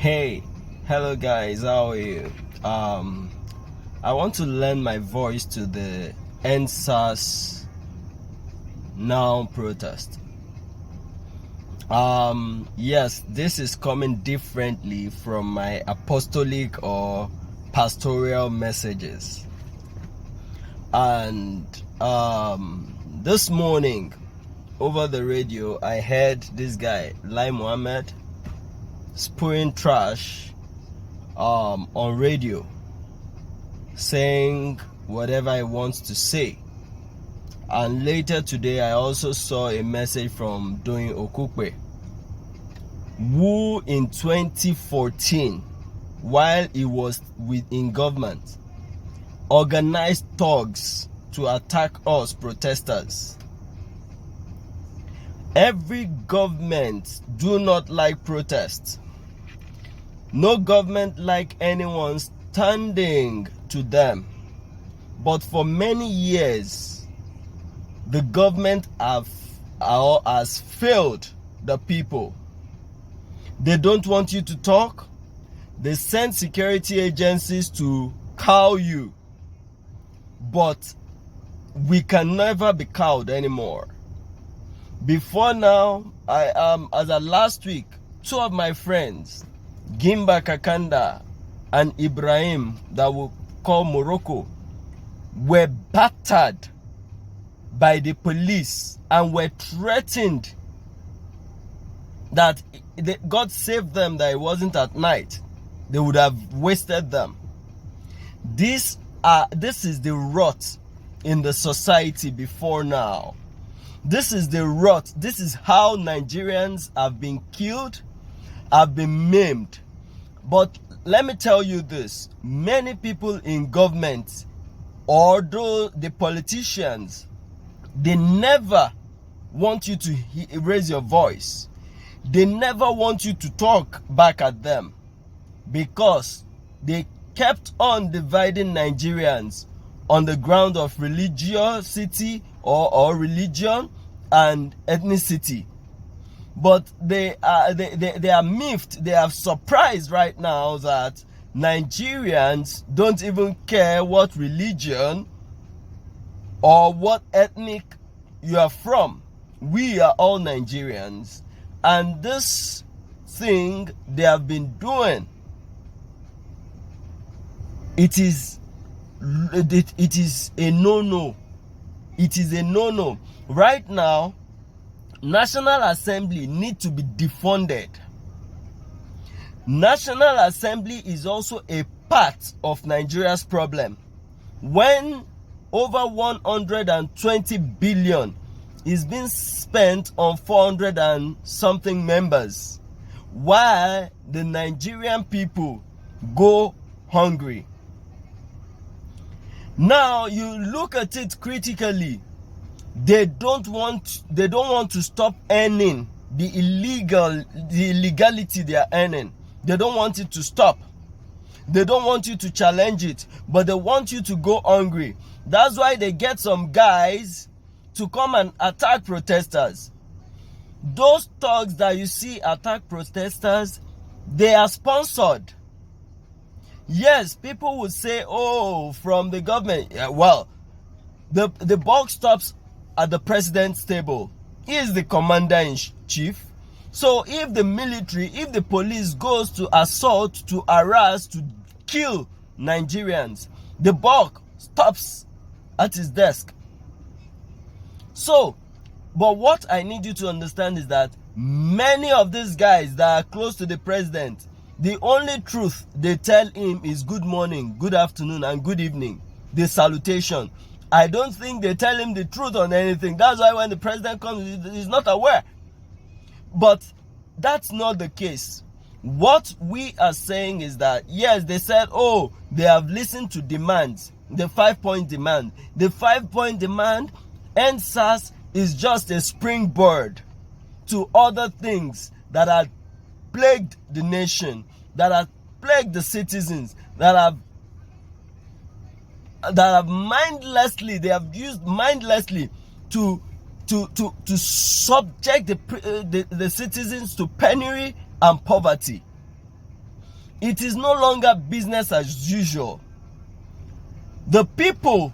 Hey, hello guys, how are you? I want to lend my voice to the NSAS now protest. Yes, this is coming differently from my apostolic or pastoral messages. And this morning over the radio, I heard this guy, Lai Mohammed, spewing trash on radio, saying whatever he wants to say. And later today, I also saw a message from Doyin Okukpe, who in 2014, while he was in government, organized thugs to attack us protesters. Every government do not like protests. No government like anyone standing to them. But for many years, the government has failed the people. They don't want you to talk. They send security agencies to cow you. But we can never be cowed anymore. Before now, as of last week, two of my friends, Gimba Kakanda and Ibrahim, that we call Morocco, were battered by the police and were threatened that God saved them, that it wasn't at night. They would have wasted them. This is the rot in the society before now. This is the rot. This is how Nigerians have been killed, have been maimed. But let me tell you this. Many people in government, although the politicians, they never want you to raise your voice. They never want you to talk back at them, because they kept on dividing Nigerians on the ground of religiosity or religion and ethnicity. But they are miffed. They are surprised right now that Nigerians don't even care what religion or what ethnic you are from. We are all Nigerians, and this thing they have been doing, it is a no-no. It is a no-no. Right now, National Assembly need to be defunded. National Assembly is also a part of Nigeria's problem. When over 120 billion is being spent on 400 and something members, while the Nigerian people go hungry. Now you look at it critically. They don't want to stop earning the illegality they are earning. They don't want it to stop. They don't want you to challenge it, but they want you to go hungry. That's why they get some guys to come and attack protesters. Those thugs that you see attack protesters, they are sponsored. Yes, people would say, oh, from the government. Yeah, well, the buck stops at the president's table. He is the commander-in-chief. So if the military, if the police goes to assault, to harass, to kill Nigerians, the buck stops at his desk. So, but what I need you to understand is that many of these guys that are close to the president, the only truth they tell him is good morning, good afternoon, and good evening. The salutation. I don't think they tell him the truth on anything. That's why when the president comes, he's not aware. But that's not the case. What we are saying is that, yes, they said, oh, they have listened to demands, the 5-point demand. The 5-point demand, NSAS is just a springboard to other things that have plagued the nation, that have plagued the citizens, that have mindlessly, they have used mindlessly to subject the citizens to penury and poverty. It is no longer business as usual. The people,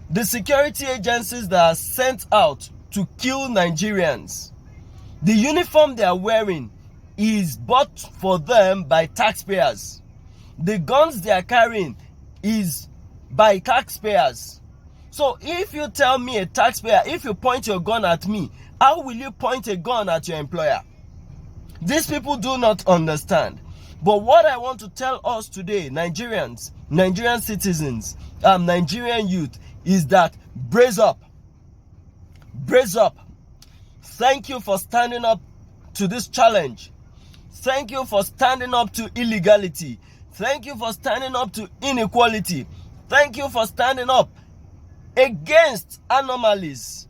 the security agencies that are sent out to kill Nigerians, the uniform they are wearing is bought for them by taxpayers. The guns they are carrying is by taxpayers. So if you tell me, a taxpayer, if you point your gun at me, how will you point a gun at your employer? These people do not understand. But what I want to tell us today, Nigerians, Nigerian citizens, Nigerian youth, is that brace up. Brace up. Thank you for standing up to this challenge. Thank you for standing up to illegality. Thank you for standing up to inequality. Thank you for standing up against anomalies.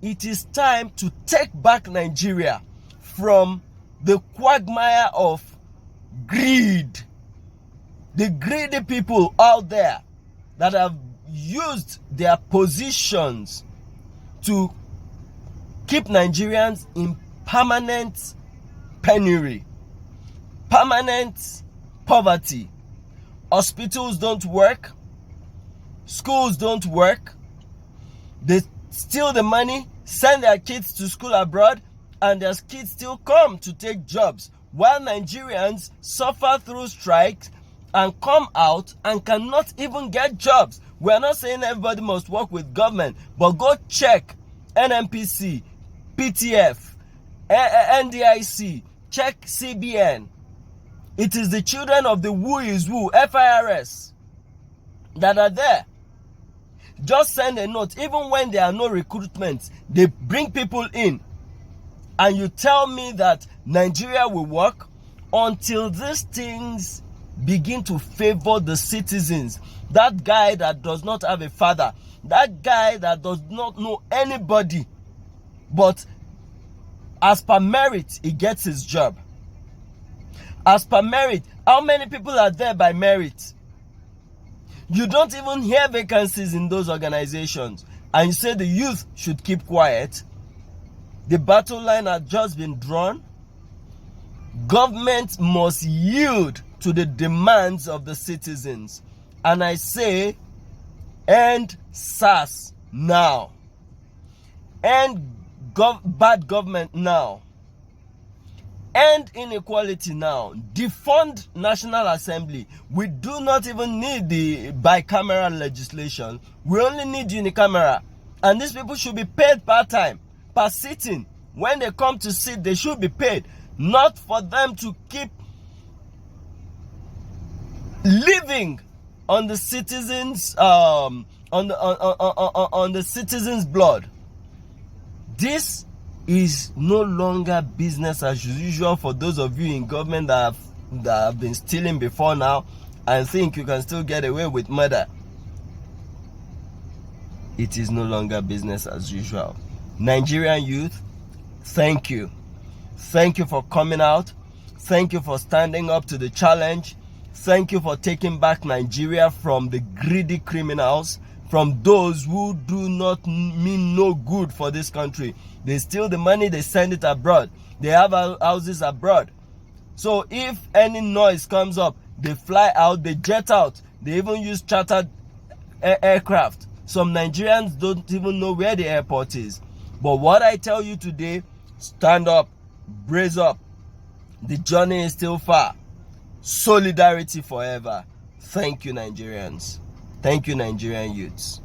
It is time to take back Nigeria from the quagmire of greed. The greedy people out there that have used their positions to keep Nigerians in permanent penury, permanent poverty. Hospitals don't work, schools don't work. They steal the money, send their kids to school abroad, and their kids still come to take jobs, while Nigerians suffer through strikes and come out and cannot even get jobs. We are not saying everybody must work with government, but go check NNPC, PTF, NDIC, check CBN. It is the children of the who is who, FIRS, that are there. Just send a note. Even when there are no recruitments, they bring people in. And you tell me that Nigeria will work until these things begin to favor the citizens. That guy that does not have a father, that guy that does not know anybody, but as per merit, he gets his job. As per merit, how many people are there by merit? You don't even hear vacancies in those organizations, and you say the youth should keep quiet. The battle line has just been drawn. Government must yield to the demands of the citizens. And I say, end SARS now. End bad government now. End inequality now. Defund National Assembly. We do not even need the bicameral legislation. We only need unicameral. And these people should be paid part-time, per sitting. When they come to sit, they should be paid. Not for them to keep living on the citizens, on the citizens' blood. This is no longer business as usual for those of you in government that have been stealing before now and think you can still get away with murder. It is no longer business as usual. Nigerian youth, thank you. Thank you for coming out. Thank you for standing up to the challenge. Thank you for taking back Nigeria from the greedy criminals, from those who do not mean no good for this country. They steal the money, they send it abroad. They have houses abroad. So if any noise comes up, they fly out, they jet out. They even use chartered aircraft. Some Nigerians don't even know where the airport is. But what I tell you today, stand up, brace up. The journey is still far. Solidarity forever. Thank you, Nigerians. Thank you, Nigerian youths.